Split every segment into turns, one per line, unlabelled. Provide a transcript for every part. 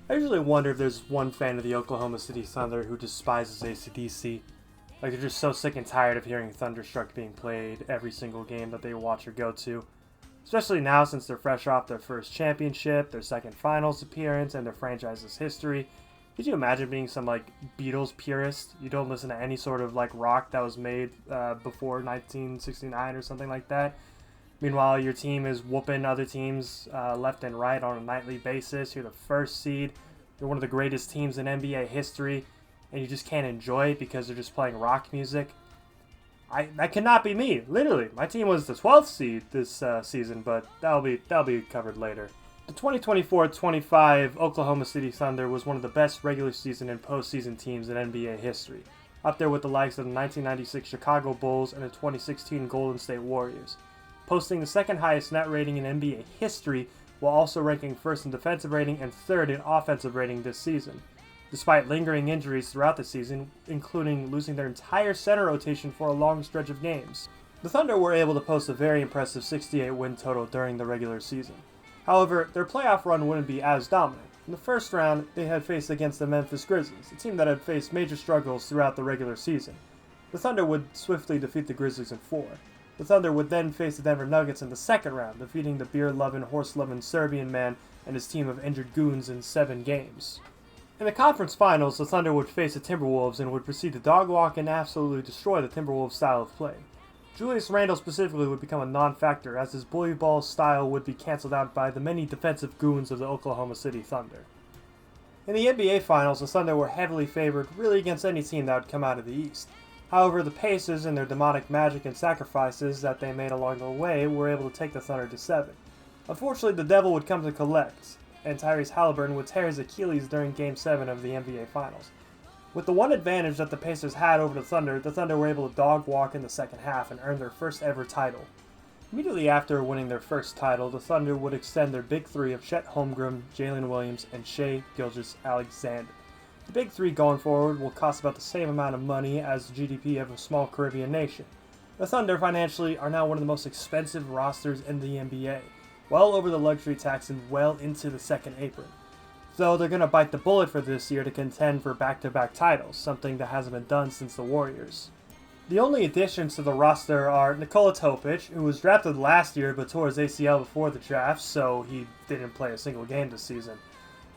I usually wonder if there's one fan of the Oklahoma City Thunder who despises AC/DC. Like they're just so sick and tired of hearing Thunderstruck being played every single game that they watch or go to. Especially now since they're fresh off their first championship, their second finals appearance, and their franchise's history. Could you imagine being some like Beatles purist? You don't listen to any sort of like rock that was made before 1969 or something like that. Meanwhile, your team is whooping other teams left and right on a nightly basis. You're the first seed. You're one of the greatest teams in NBA history, and you just can't enjoy it because they're just playing rock music. That cannot be me. Literally, my team was the 12th seed this season, but that'll be covered later. The 2024-25 Oklahoma City Thunder was one of the best regular season and postseason teams in NBA history, up there with the likes of the 1996 Chicago Bulls and the 2016 Golden State Warriors, posting the second highest net rating in NBA history while also ranking first in defensive rating and third in offensive rating this season, despite lingering injuries throughout the season, including losing their entire center rotation for a long stretch of games. The Thunder were able to post a very impressive 68 win total during the regular season. However, their playoff run wouldn't be as dominant. In the first round, they had faced against the Memphis Grizzlies, a team that had faced major struggles throughout the regular season. The Thunder would swiftly defeat the Grizzlies in 4. The Thunder would then face the Denver Nuggets in the second round, defeating the beer-loving, horse-loving Serbian man and his team of injured goons in 7 games. In the conference finals, the Thunder would face the Timberwolves and would proceed to dog-walk and absolutely destroy the Timberwolves' style of play. Julius Randle specifically would become a non-factor, as his bully ball style would be cancelled out by the many defensive goons of the Oklahoma City Thunder. In the NBA Finals, the Thunder were heavily favored really against any team that would come out of the East. However, the Pacers and their demonic magic and sacrifices that they made along the way were able to take the Thunder to 7. Unfortunately, the devil would come to collect, and Tyrese Halliburton would tear his Achilles during Game 7 of the NBA Finals. With the one advantage that the Pacers had over the Thunder were able to dog walk in the second half and earn their first ever title. Immediately after winning their first title, the Thunder would extend their big three of Chet Holmgren, Jalen Williams, and Shai Gilgeous-Alexander. The big three going forward will cost about the same amount of money as the GDP of a small Caribbean nation. The Thunder financially are now one of the most expensive rosters in the NBA, well over the luxury tax and well into the second apron. So they're going to bite the bullet for this year to contend for back-to-back titles, something that hasn't been done since the Warriors. The only additions to the roster are Nikola Topic, who was drafted last year but tore his ACL before the draft, so he didn't play a single game this season.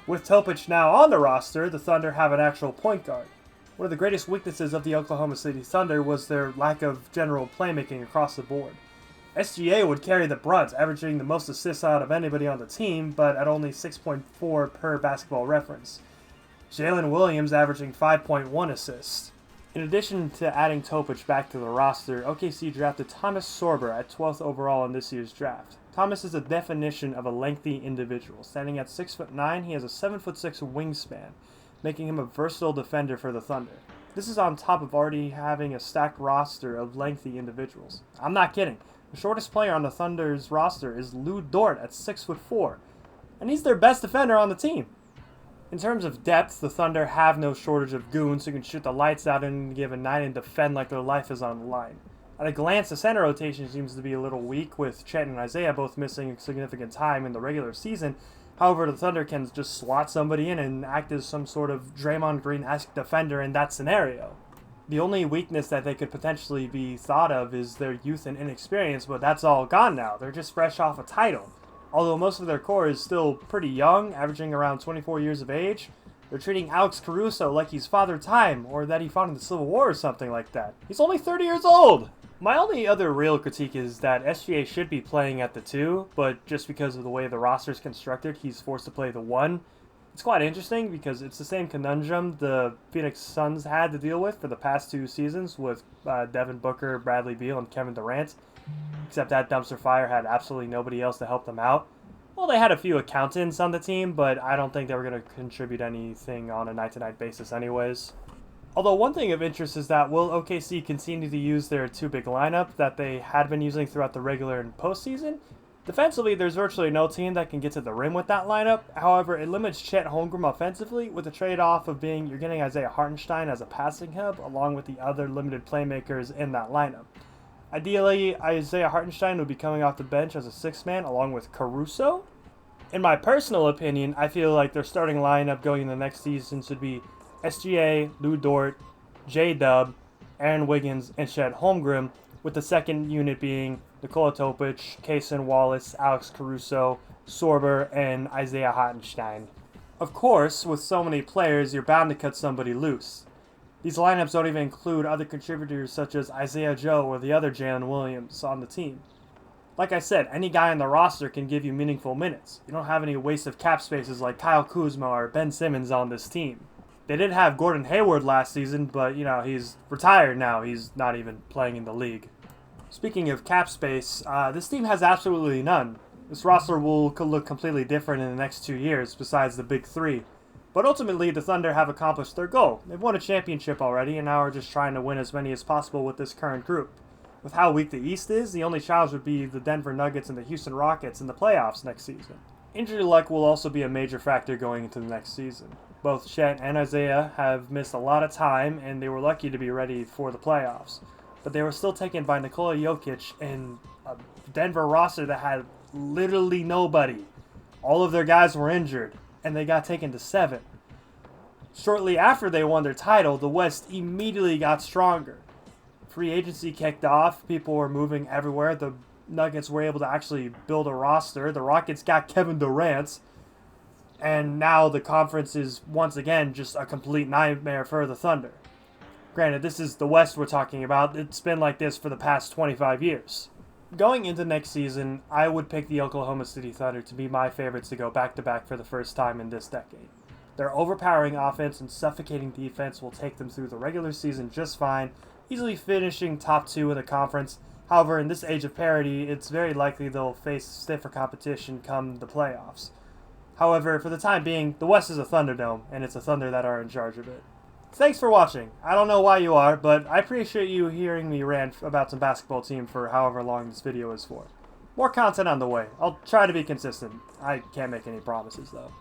With Topic now on the roster, the Thunder have an actual point guard. One of the greatest weaknesses of the Oklahoma City Thunder was their lack of general playmaking across the board. SGA would carry the brunt, averaging the most assists out of anybody on the team, but at only 6.4 per Basketball Reference. Jalen Williams averaging 5.1 assists. In addition to adding Topic back to the roster, OKC drafted Thomas Sorber at 12th overall in this year's draft. Thomas is the definition of a lengthy individual. Standing at 6'9", he has a 7'6" wingspan, making him a versatile defender for the Thunder. This is on top of already having a stacked roster of lengthy individuals. I'm not kidding. The shortest player on the Thunder's roster is Lou Dort at 6'4", and he's their best defender on the team. In terms of depth, the Thunder have no shortage of goons who can shoot the lights out in any given night and defend like their life is on the line. At a glance, the center rotation seems to be a little weak, with Chet and Isaiah both missing significant time in the regular season. However, the Thunder can just slot somebody in and act as some sort of Draymond Green-esque defender in that scenario. The only weakness that they could potentially be thought of is their youth and inexperience, but that's all gone now. They're just fresh off a title. Although most of their core is still pretty young, averaging around 24 years of age, they're treating Alex Caruso like he's Father Time, or that he fought in the Civil War or something like that. He's only 30 years old! My only other real critique is that SGA should be playing at the 2, but just because of the way the roster is constructed, he's forced to play the 1. It's quite interesting because it's the same conundrum the Phoenix Suns had to deal with for the past 2 seasons with Devin Booker, Bradley Beal, and Kevin Durant, except that dumpster fire had absolutely nobody else to help them out. Well, they had a few accountants on the team, but I don't think they were going to contribute anything on a night-to-night basis anyways. Although one thing of interest is that will OKC continue to use their 2-big lineup that they had been using throughout the regular and postseason? Defensively, there's virtually no team that can get to the rim with that lineup. However, it limits Chet Holmgren offensively with the trade-off of you're getting Isaiah Hartenstein as a passing hub along with the other limited playmakers in that lineup. Ideally, Isaiah Hartenstein would be coming off the bench as a 6th man along with Caruso. In my personal opinion, I feel like their starting lineup going into the next season should be SGA, Lou Dort, J-Dub, Aaron Wiggins, and Chet Holmgren, with the second unit being Nikola Topic, Kaysen Wallace, Alex Caruso, Sorber, and Isaiah Hartenstein. Of course, with so many players, you're bound to cut somebody loose. These lineups don't even include other contributors such as Isaiah Joe or the other Jalen Williams on the team. Like I said, any guy on the roster can give you meaningful minutes. You don't have any waste of cap spaces like Kyle Kuzma or Ben Simmons on this team. They did have Gordon Hayward last season, but he's retired now. He's not even playing in the league. Speaking of cap space, this team has absolutely none. This roster will look completely different in the next 2 years besides the big three. But ultimately, the Thunder have accomplished their goal. They've won a championship already, and now are just trying to win as many as possible with this current group. With how weak the East is, the only challenge would be the Denver Nuggets and the Houston Rockets in the playoffs next season. Injury luck will also be a major factor going into the next season. Both Chet and Isaiah have missed a lot of time, and they were lucky to be ready for the playoffs. But they were still taken by Nikola Jokic and a Denver roster that had literally nobody. All of their guys were injured, and they got taken to 7. Shortly after they won their title, the West immediately got stronger. Free agency kicked off, people were moving everywhere, the Nuggets were able to actually build a roster, the Rockets got Kevin Durant, and now the conference is once again just a complete nightmare for the Thunder. Granted, this is the West we're talking about, it's been like this for the past 25 years. Going into next season, I would pick the Oklahoma City Thunder to be my favorites to go back-to-back for the first time in this decade. Their overpowering offense and suffocating defense will take them through the regular season just fine, easily finishing top 2 in the conference. However, in this age of parity, it's very likely they'll face stiffer competition come the playoffs. However, for the time being, the West is a Thunderdome, and it's the Thunder that are in charge of it. Thanks for watching. I don't know why you are, but I appreciate you hearing me rant about some basketball team for however long this video is for. More content on the way. I'll try to be consistent. I can't make any promises, though.